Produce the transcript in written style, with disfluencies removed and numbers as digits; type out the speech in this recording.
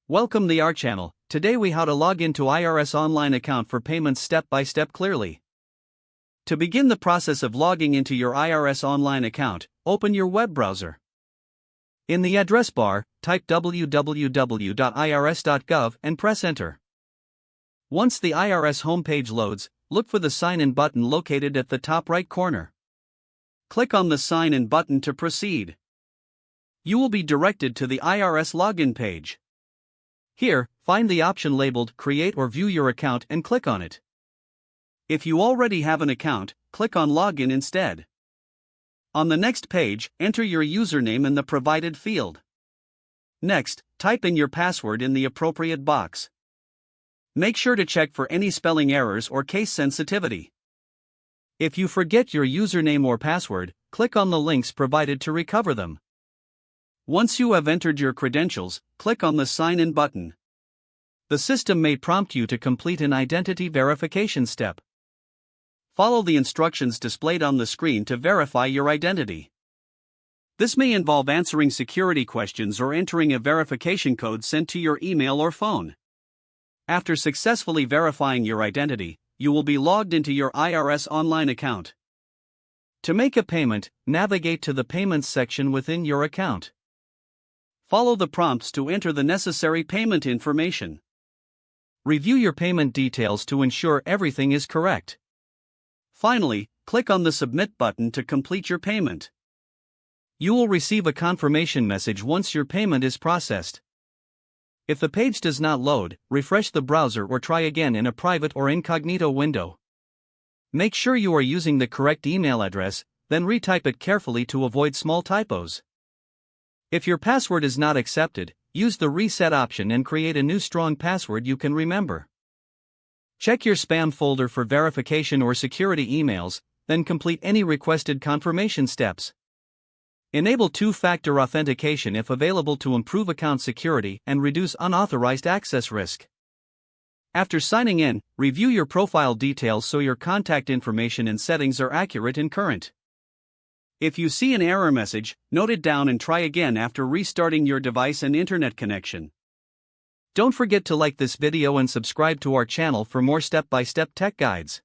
Welcome to our channel. Today we how to log into IRS Online Account for payments step by step clearly. To begin the process of logging into your IRS Online Account, open your web browser. In the address bar, type www.irs.gov and press enter. Once the IRS homepage loads, look for the Sign In button located at the top right corner. Click on the Sign In button to proceed. You will be directed to the IRS login page. Here, find the option labeled Create or View Your Account and click on it. If you already have an account, click on Login instead. On the next page, enter your username in the provided field. Next, type in your password in the appropriate box. Make sure to check for any spelling errors or case sensitivity. If you forget your username or password, click on the links provided to recover them. Once you have entered your credentials, click on the Sign In button. The system may prompt you to complete an identity verification step. Follow the instructions displayed on the screen to verify your identity. This may involve answering security questions or entering a verification code sent to your email or phone. After successfully verifying your identity, you will be logged into your IRS Online Account. To make a payment, navigate to the Payments section within your account. Follow the prompts to enter the necessary payment information. Review your payment details to ensure everything is correct. Finally, click on the Submit button to complete your payment. You will receive a confirmation message once your payment is processed. If the page does not load, refresh the browser or try again in a private or incognito window. Make sure you are using the correct email address, then retype it carefully to avoid small typos. If your password is not accepted, use the Reset option and create a new strong password you can remember. Check your spam folder for verification or security emails, then complete any requested confirmation steps. Enable two-factor authentication if available to improve account security and reduce unauthorized access risk. After signing in, review your profile details so your contact information and settings are accurate and current. If you see an error message, note it down and try again after restarting your device and internet connection. Don't forget to like this video and subscribe to our channel for more step-by-step tech guides.